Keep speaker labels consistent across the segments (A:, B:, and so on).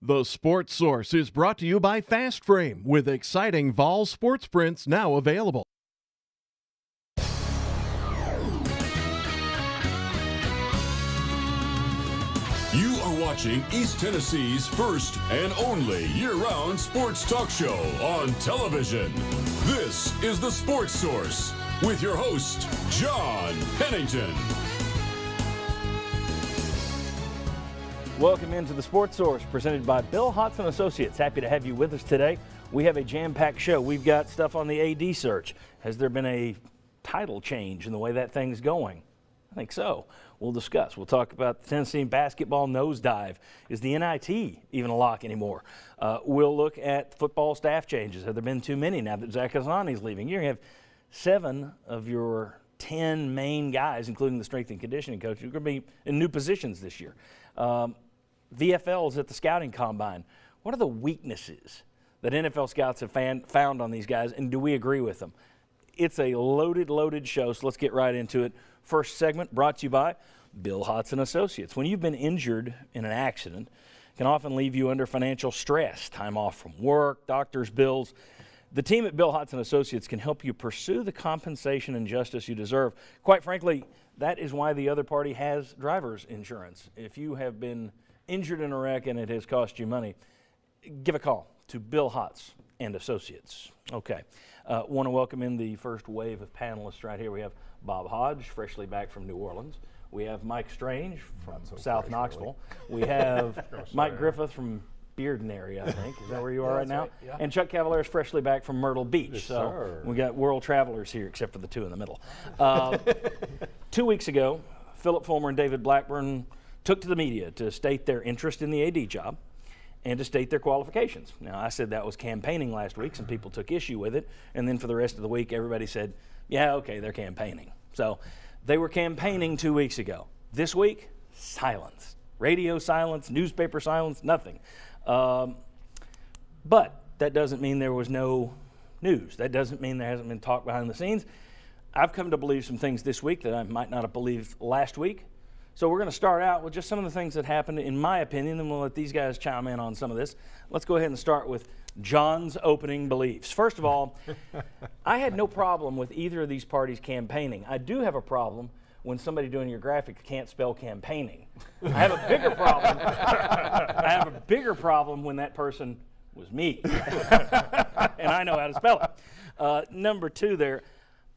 A: The Sports Source is brought to you by Fast Frame, with exciting Vol sports prints now available.
B: You are watching East Tennessee's first and only year-round sports talk show on television. This is The Sports Source with your host, John Pennington.
C: Welcome into the Sports Source, presented by Bill Hodson Associates. Happy to have you with us today. We have a jam-packed show. We've got stuff on the AD search. Has there been a title change in the way that thing's going? I think so. We'll discuss. We'll talk about the Tennessee basketball nosedive. Is the NIT even a lock anymore? We'll look at football staff changes. Have there been too many now that Zach Hassani's leaving? You're going to have 7 of your 10 main guys, including the strength and conditioning coach, who are going to be in new positions this year. VFLs at the scouting combine. What are the weaknesses that NFL scouts have found on these guys, and do we agree with them? It's a loaded show, so let's get right into it. First segment brought to you by Bill Hodson Associates. When you've been injured in an accident, it can often leave you under financial stress, time off from work, doctor's bills. The team at Bill Hodson Associates can help you pursue the compensation and justice you deserve. Quite frankly, that is why the other party has driver's insurance. If you have been injured in a wreck and it has cost you money, give a call to Bill Hodson and Associates. Okay, want to welcome in the first wave of panelists right here. We have Bob Hodge, freshly back from New Orleans. We have Mike Strange from South Knoxville. Really. We have Mike Griffith from Bearden area, I think. Is that where you are right now? Right, yeah. And Chuck Cavalier is freshly back from Myrtle Beach. Yes, so sir. We got world travelers here, except for the two in the middle. 2 weeks ago, Phillip Fulmer and David Blackburn took to the media to state their interest in the AD job and to state their qualifications. Now, I said that was campaigning last week. Some people took issue with it. And then for the rest of the week, everybody said, yeah, okay, they're campaigning. So they were campaigning 2 weeks ago. This week, silence. Radio silence, newspaper silence, nothing. But that doesn't mean there was no news. That doesn't mean there hasn't been talk behind the scenes. I've come to believe some things this week that I might not have believed last week. So we're going to start out with just some of the things that happened, in my opinion, and we'll let these guys chime in on some of this. Let's go ahead and start with John's opening beliefs. First of all, I had no problem with either of these parties campaigning. I do have a problem when somebody doing your graphic can't spell campaigning. I have a bigger problem. I have a bigger problem when that person was me, and I know how to spell it. Number 2 there,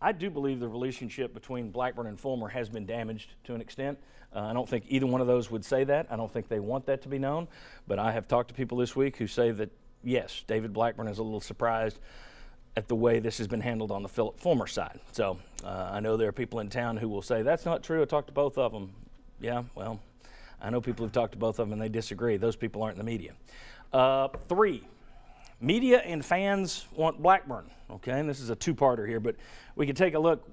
C: I do believe the relationship between Blackburn and Fulmer has been damaged to an extent. I don't think either one of those would say that. I don't think they want that to be known. But I have talked to people this week who say that, yes, David Blackburn is a little surprised at the way this has been handled on the Phillip Fulmer side. So I know there are people in town who will say, that's not true. I talked to both of them. Yeah, well, I know people who've talked to both of them and they disagree. Those people aren't in the media. 3, media and fans want Blackburn. Okay, and this is a two-parter here, but we can take a look.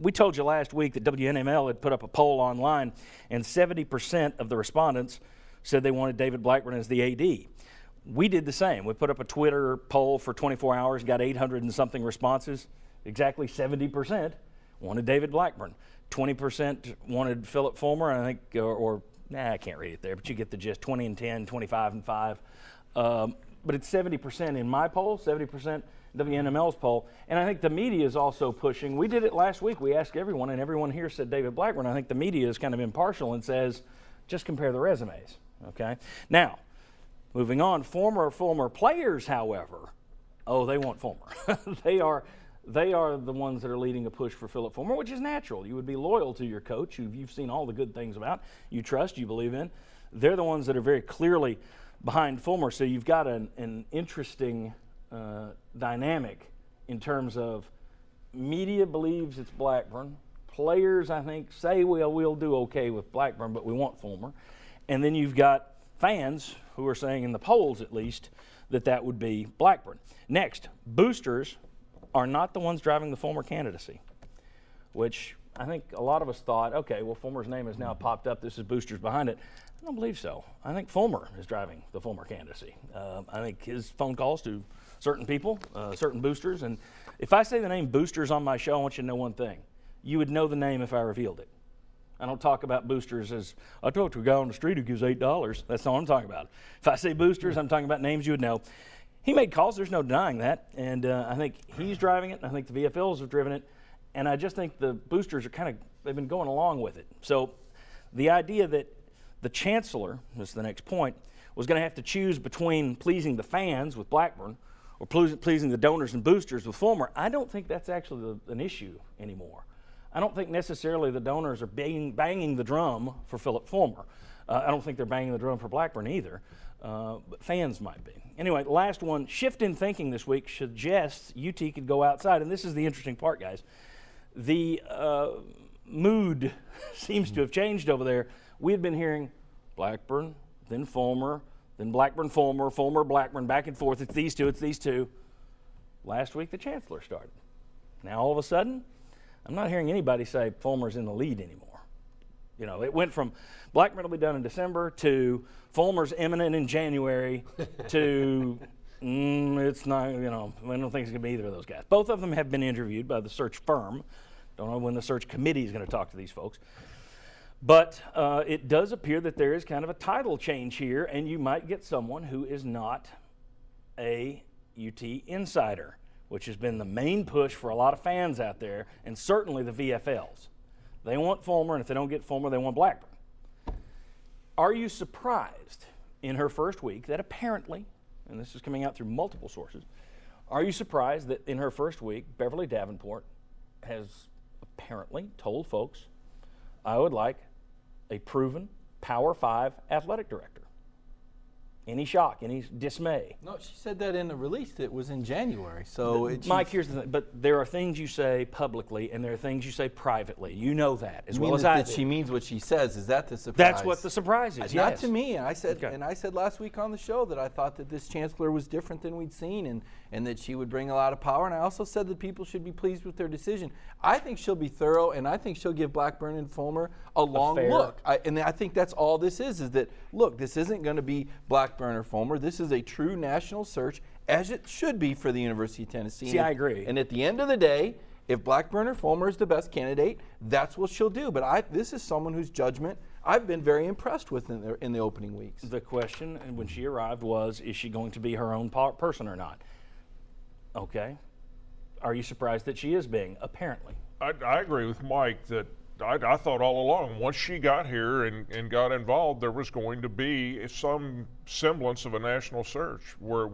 C: We told you last week that WNML had put up a poll online, and 70% of the respondents said they wanted David Blackburn as the AD. We did the same. We put up a Twitter poll for 24 hours, got 800 and something responses. Exactly 70% wanted David Blackburn. 20% wanted Phillip Fulmer, I think, I can't read it there, but you get the gist, 20 and 10, 25 and 5. But it's 70% in my poll, 70% WNML's poll, and I think the media is also pushing. We did it last week. We asked everyone, and everyone here said David Blackburn. I think the media is kind of impartial and says, just compare the resumes, okay? Now, moving on, former Fulmer players, however, they want Fulmer. They are the ones that are leading a push for Phillip Fulmer, which is natural. You would be loyal to your coach, who you've seen all the good things about, you trust, you believe in. They're the ones that are very clearly behind Fulmer, so you've got an interesting dynamic in terms of media believes it's Blackburn. Players, I think, say, well, we'll do okay with Blackburn, but we want Fulmer. And then you've got fans who are saying, in the polls at least, that would be Blackburn. Next, boosters are not the ones driving the Fulmer candidacy, which I think a lot of us thought, okay, well, Fulmer's name has now popped up. This is boosters behind it. I don't believe so. I think Fulmer is driving the Fulmer candidacy. I think his phone calls to certain people, certain boosters, and if I say the name boosters on my show, I want you to know one thing. You would know the name if I revealed it. I don't talk about boosters as, I talked to a guy on the street who gives $8. That's not what I'm talking about. If I say boosters, I'm talking about names you would know. He made calls. There's no denying that. And I think he's driving it. And I think the VFLs have driven it. And I just think the boosters are they've been going along with it. So the idea that the chancellor, this is the next point, was going to have to choose between pleasing the fans with Blackburn or pleasing the donors and boosters with Fulmer, I don't think that's actually an issue anymore. I don't think necessarily the donors are banging the drum for Phillip Fulmer. I don't think they're banging the drum for Blackburn either, but fans might be. Anyway, last one, shift in thinking this week suggests UT could go outside, and this is the interesting part, guys. The mood seems to have changed over there. We had been hearing Blackburn, then Fulmer, then Blackburn, Fulmer, Fulmer, Blackburn, back and forth. It's these two, it's these two. Last week, the chancellor started. Now, all of a sudden, I'm not hearing anybody say Fulmer's in the lead anymore. You know, it went from Blackburn will be done in December to Fulmer's imminent in January to it's not, you know, I don't think it's going to be either of those guys. Both of them have been interviewed by the search firm. Don't know when the search committee is going to talk to these folks. But it does appear that there is kind of a title change here, and you might get someone who is not a UT insider, which has been the main push for a lot of fans out there, and certainly the VFLs. They want Fulmer, and if they don't get Fulmer, they want Blackburn. Are you surprised in her first week that apparently, and this is coming out through multiple sources, are you surprised that in her first week, Beverly Davenport has apparently told folks, I would like a proven Power 5 athletic director? Any shock, any dismay?
D: No, she said that in the release that was in January. So
C: Mike, here's the thing. But there are things you say publicly and there are things you say privately. You know that as well as I do.
D: She means what she says. Is that the surprise?
C: That's what the surprise is.
D: Not
C: yes.
D: to me. I said,
C: Okay.
D: and I said last week on the show that I thought that this chancellor was different than we'd seen, and that she would bring a lot of power. And I also said that people should be pleased with their decision. I think she'll be thorough, and I think she'll give Blackburn and Fulmer a long look. And I think that's all this is that, look, this isn't going to be Blackburn or Fulmer. This is a true national search, as it should be for the University of Tennessee.
C: See, I agree.
D: And at the end of the day, if Blackburn or Fulmer is the best candidate, that's what she'll do. But this is someone whose judgment I've been very impressed with in the opening weeks.
C: The question when she arrived was, is she going to be her own person or not? Okay. Are you surprised that she is being, apparently?
E: I agree with Mike that I thought all along, once she got here and got involved, there was going to be some semblance of a national search where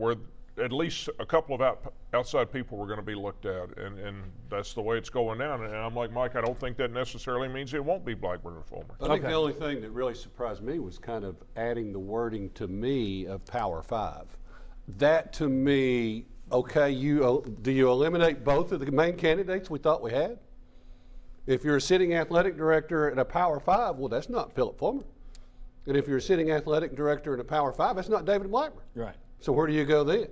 E: at least a couple of outside people were going to be looked at, and that's the way it's going down. And I'm like, Mike, I don't think that necessarily means it won't be Blackburn or Fulmer.
F: I think the only thing that really surprised me was kind of adding the wording to me of Power 5. That to me, okay, do you eliminate both of the main candidates we thought we had? If you're a sitting athletic director at a Power 5, well, that's not Phillip Fulmer. And if you're a sitting athletic director in a Power 5, that's not David Blackburn.
C: Right.
F: So where do you go then?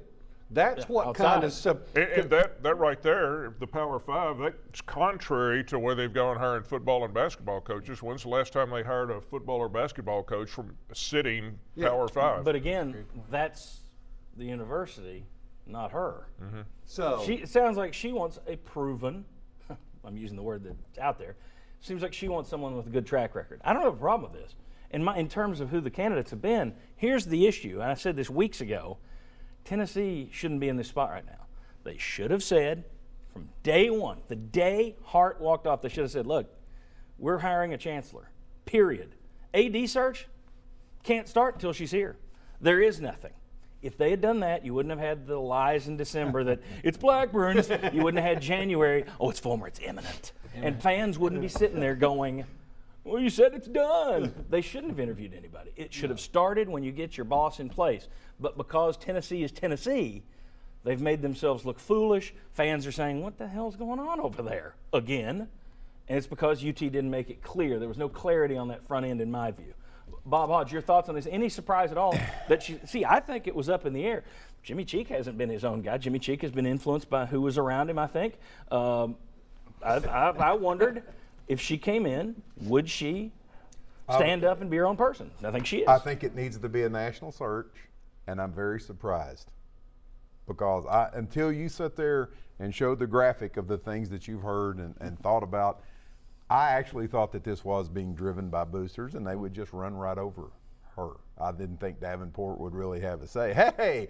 F: That's what
C: outside.
F: kind of
E: And that right there, the Power 5, that's contrary to where they've gone hiring football and basketball coaches. When's the last time they hired a football or basketball coach from a sitting Power 5?
C: But again, that's the university, not her.
E: Mm-hmm.
F: So
C: It sounds like she wants a proven, I'm using the word that's out there, seems like she wants someone with a good track record. I don't have a problem with this. In terms of who the candidates have been, here's the issue, and I said this weeks ago, Tennessee shouldn't be in this spot right now. They should have said from day one, the day Hart walked off, they should have said, look, we're hiring a chancellor, period. AD search can't start until she's here. There is nothing. If they had done that, you wouldn't have had the lies in December that it's Blackburn. You wouldn't have had January, oh, it's Fulmer, it's imminent. And fans wouldn't be sitting there going, well, you said it's done. They shouldn't have interviewed anybody. It should have started when you get your boss in place. But because Tennessee is Tennessee, they've made themselves look foolish. Fans are saying, what the hell's going on over there again? And it's because UT didn't make it clear. There was no clarity on that front end in my view. Bob Hodge, your thoughts on this? Any surprise at all that I think it was up in the air. Jimmy Cheek hasn't been his own guy. Jimmy Cheek has been influenced by who was around him, I think. I wondered if she came in, would she stand up and be her own person? I think she is.
G: I think it needs to be a national search, and I'm very surprised because until you sit there and showed the graphic of the things that you've heard and thought about, I actually thought that this was being driven by boosters and they would just run right over her. I didn't think Davenport would really have a say. Hey,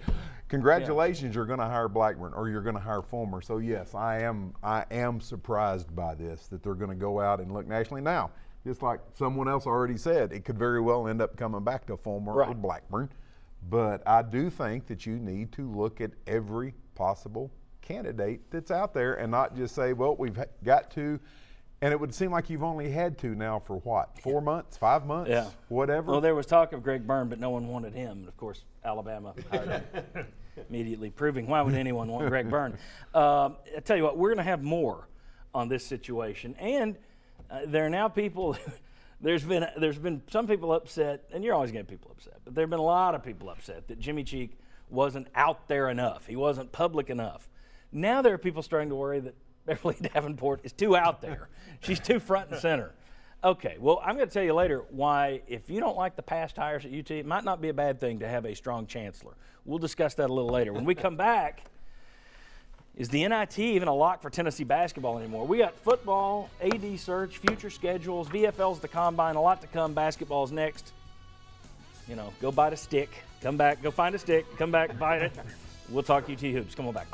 G: congratulations, you're going to hire Blackburn or you're going to hire Fulmer. So yes, I am surprised by this, that they're going to go out and look nationally. Now, just like someone else already said, it could very well end up coming back to Fulmer or Blackburn. But I do think that you need to look at every possible candidate that's out there and not just say, well, we've got to. And it would seem like you've only had to now for what, 4 months, 5 months, whatever?
C: Well, there was talk of Greg Byrne, but no one wanted him. And, of course, Alabama hired him, immediately proving why would anyone want Greg Byrne. I tell you what, we're going to have more on this situation. And there are now people – there's been some people upset, and you're always going to have people upset, but there have been a lot of people upset that Jimmy Cheek wasn't out there enough. He wasn't public enough. Now there are people starting to worry that Beverly Davenport is too out there. She's too front and center. Okay, well, I'm going to tell you later why, if you don't like the past hires at UT, it might not be a bad thing to have a strong chancellor. We'll discuss that a little later. When we come back, is the NIT even a lock for Tennessee basketball anymore? We got football, AD search, future schedules, VFL's the combine, a lot to come. Basketball's next. You know, go bite a stick, come back, go find a stick, come back, bite it. We'll talk UT Hoops. Come on back.